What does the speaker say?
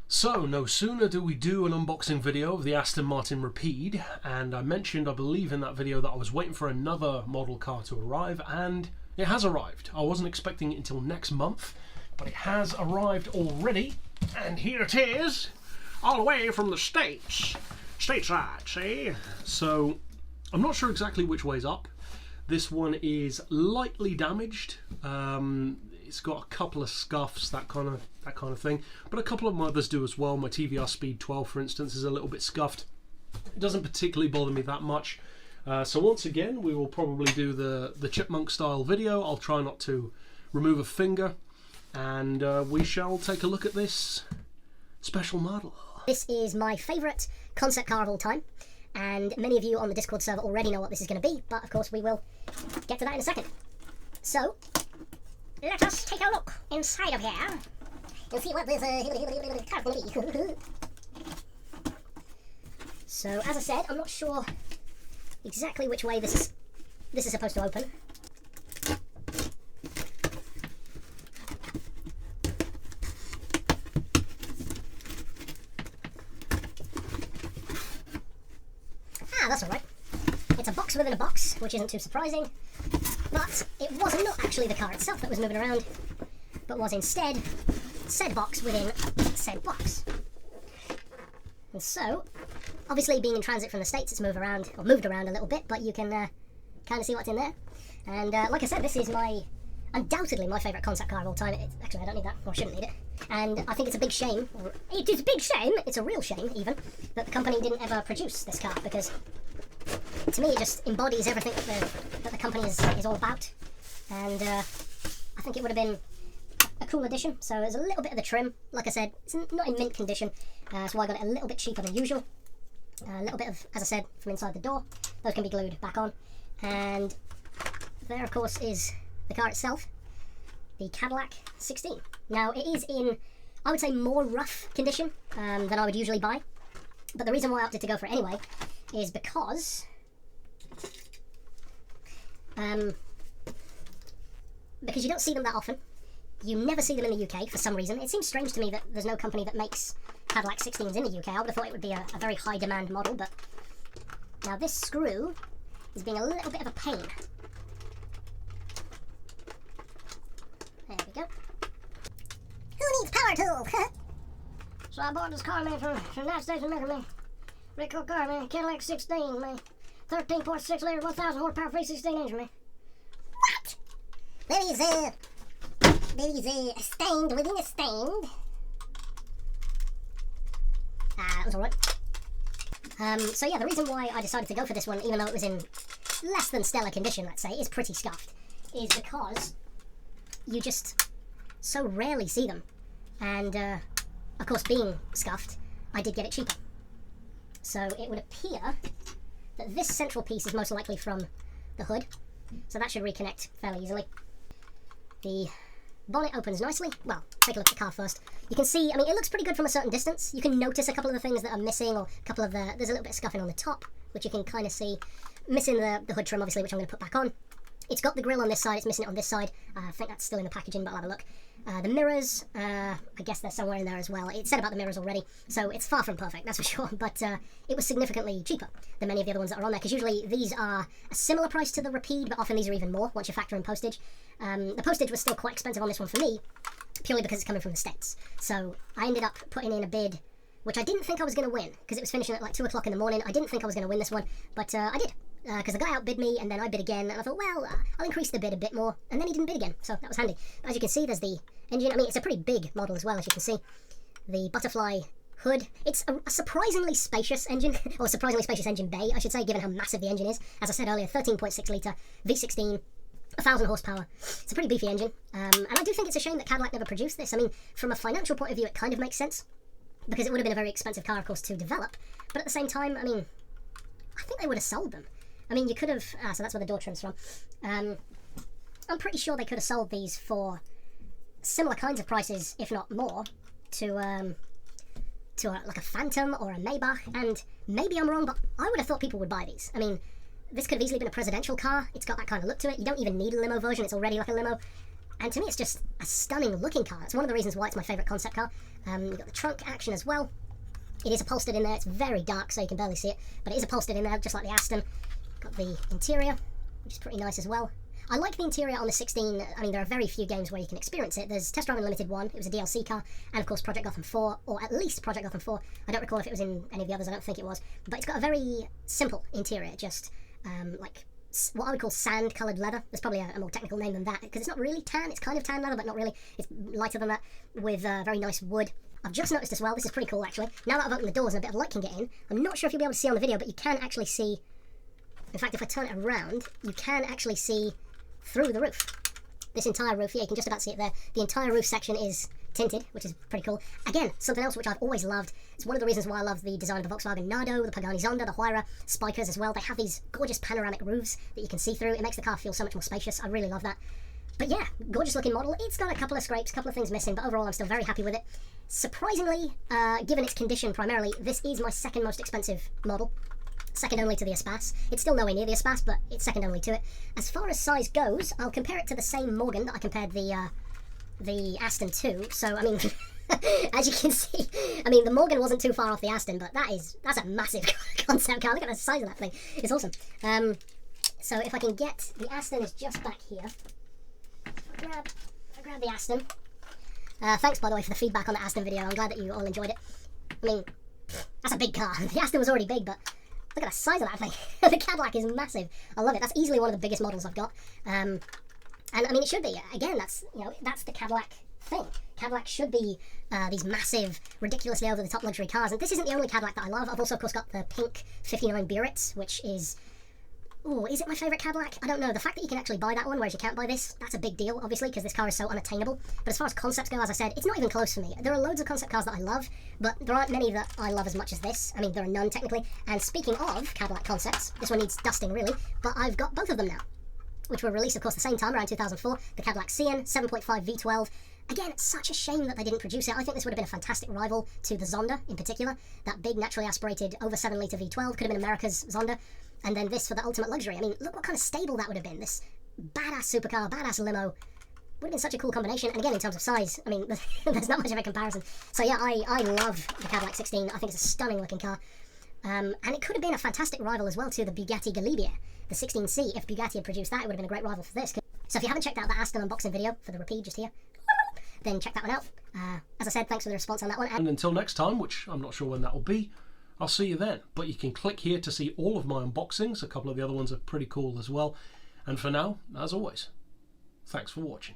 So, no sooner do we do an unboxing video of the Aston Martin Rapide, and I mentioned, I believe in that video, that I was waiting for another model car to arrive, and it has arrived. I wasn't expecting it until next month, but it has arrived already, and here it is, all the way from the States. Stateside, see? So, I'm not sure exactly which way's up. This one is lightly damaged. It's got a couple of scuffs, that kind of thing, but a couple of my others do as well. My TVR Speed 12, for instance, is a little bit scuffed. It doesn't particularly bother me that much. So once again, we will probably do the chipmunk style video. I'll try not to remove a finger, and we shall take a look at this special model. This is my favourite concept car of all time, and many of you on the Discord server already know what this is going to be, but of course we will get to that in a second. So, let us take a look inside of here and see what this car's going to be. So, as I said, I'm not sure exactly which way this is supposed to open. That's alright. It's a box within a box, which isn't too surprising, but it was not actually the car itself that was moving around, but was instead said box within said box. And so, obviously being in transit from the States, it's moved around a little bit, but you can kind of see what's in there. And like I said, this is undoubtedly my favourite concept car of all time. Actually, I don't need that, or I shouldn't need it. And I think it's a big shame, it is a big shame, it's a real shame even, that the company didn't ever produce this car, because to me it just embodies everything that the company is all about. And I think it would have been a cool addition. So there's a little bit of the trim, like I said, it's not in mint condition, so I got it a little bit cheaper than usual. A little bit of, as I said, from inside the door, those can be glued back on. And there of course is the car itself, the Cadillac 16. Now it is in, I would say, more rough condition than I would usually buy, but the reason why I opted to go for it anyway is because you don't see them that often. You never see them in the UK for some reason. It seems strange to me that there's no company that makes Cadillac 16s in the UK. I would have thought it would be a very high demand model, but now this screw is being a little bit of a pain. There we go. Who needs power tools? So I bought this car, man, from the United States of America, man. Richel car, man. Cadillac 16, man. 13.6 liter, 1,000 horsepower, 316 engine, man. What? There is a stand within a stand. That was alright. So yeah, the reason why I decided to go for this one, even though it was in less than stellar condition, let's say, is pretty scuffed, is because you just so rarely see them. And, of course, being scuffed, I did get it cheaper. So it would appear that this central piece is most likely from the hood, so that should reconnect fairly easily. The bonnet opens nicely. Well, take a look at the car first. You can see, I mean, it looks pretty good from a certain distance. You can notice a couple of the things that are missing, or a couple of there's a little bit of scuffing on the top, which you can kind of see. Missing the hood trim, obviously, which I'm going to put back on. It's got the grille on this side, it's missing it on this side. I think that's still in the packaging, but I'll have a look. The mirrors, I guess they're somewhere in there as well. It said about the mirrors already, so it's far from perfect, that's for sure, but it was significantly cheaper than many of the other ones that are on there, because usually these are a similar price to the Rapide, but often these are even more once you factor in postage. The postage was still quite expensive on this one for me, purely because it's coming from the States. So I ended up putting in a bid, which I didn't think I was going to win, because it was finishing at like 2 o'clock in the morning. I didn't think I was going to win this one, but I did. Because the guy outbid me, and then I bid again, and I thought, well, I'll increase the bid a bit more, and then he didn't bid again, so that was handy. But as you can see, there's the engine. I mean, it's a pretty big model as well, as you can see. The butterfly hood. It's a surprisingly spacious engine, or surprisingly spacious engine bay, I should say, given how massive the engine is. As I said earlier, 13.6 litre, V16, 1,000 horsepower. It's a pretty beefy engine, and I do think it's a shame that Cadillac never produced this. I mean, from a financial point of view, it kind of makes sense, because it would have been a very expensive car, of course, to develop, but at the same time, I mean, I think they would have sold them. I mean, you could have, so that's where the door trim's from. I'm pretty sure they could have sold these for similar kinds of prices, if not more, to like a Phantom or a Maybach, and maybe I'm wrong, but I would have thought people would buy these. I mean, this could have easily been a presidential car. It's got that kind of look to it. You don't even need a limo version, it's already like a limo. And to me, it's just a stunning looking car. It's one of the reasons why it's my favourite concept car. You've got the trunk action as well. It is upholstered in there. It's very dark, so you can barely see it, but it is upholstered in there, just like the Aston. Got the interior, which is pretty nice as well. I like the interior on the 16. I mean, there are very few games where you can experience it. There's Test Drive Unlimited 1, it was a DLC car, and of course Project Gotham 4, or at least Project Gotham 4. I don't recall if it was in any of the others, I don't think it was. But it's got a very simple interior, just like what I would call sand-coloured leather. There's probably a more technical name than that, because it's not really tan, it's kind of tan leather, but not really. It's lighter than that, with very nice wood. I've just noticed as well, this is pretty cool actually, now that I've opened the doors and a bit of light can get in, I'm not sure if you'll be able to see on the video, but you can actually see, in fact if I turn it around, you can actually see through the roof. This entire roof, yeah, you can just about see it there. The entire roof section is tinted, which is pretty cool. Again, something else which I've always loved. It's one of the reasons why I love the design of the Volkswagen Nardo, the Pagani Zonda, the Huayra, Spikers as well. They have these gorgeous panoramic roofs that you can see through. It makes the car feel so much more spacious. I really love that. But yeah, gorgeous looking model. It's got a couple of scrapes, a couple of things missing, but overall I'm still very happy with it. Surprisingly, given its condition primarily, this is my second most expensive model. Second only to the Espace. It's still nowhere near the Espace, but it's second only to it. As far as size goes, I'll compare it to the same Morgan that I compared the Aston to. So, I mean, as you can see, I mean, the Morgan wasn't too far off the Aston, but that's a massive concept car. Look at the size of that thing. It's awesome. So if I can get, the Aston is just back here. I grab the Aston. Thanks, by the way, for the feedback on the Aston video. I'm glad that you all enjoyed it. I mean, that's a big car. The Aston was already big, but look at the size of that thing. The Cadillac is massive. I love it. That's easily one of the biggest models I've got. And I mean, it should be. Again, that's the Cadillac thing. Cadillac should be these massive, ridiculously over-the-top luxury cars. And this isn't the only Cadillac that I love. I've also, of course, got the pink 59 Biarritz, which is... Ooh, is it my favourite Cadillac? I don't know. The fact that you can actually buy that one, whereas you can't buy this, that's a big deal, obviously, because this car is so unattainable. But as far as concepts go, as I said, it's not even close for me. There are loads of concept cars that I love, but there aren't many that I love as much as this. I mean, there are none, technically. And speaking of Cadillac concepts, this one needs dusting, really, but I've got both of them now, which were released, of course, the same time, around 2004. The Cadillac CN, 7.5 V12. Again, it's such a shame that they didn't produce it. I think this would have been a fantastic rival to the Zonda, in particular. That big, naturally aspirated, over 7-litre V12 could have been America's Zonda. And then this for the ultimate luxury. I mean, look what kind of stable that would have been. This badass supercar, badass limo. Would have been such a cool combination. And again, in terms of size, I mean, there's not much of a comparison. So yeah, I love the Cadillac 16. I think it's a stunning looking car. And it could have been a fantastic rival as well to the Bugatti Galibier, the 16C. If Bugatti had produced that, it would have been a great rival for this. So if you haven't checked out the Aston unboxing video for the Rapide just here, then check that one out. As I said, thanks for the response on that one. And until next time, which I'm not sure when that will be, I'll see you then. But you can click here to see all of my unboxings. A couple of the other ones are pretty cool as well. And for now, as always, thanks for watching.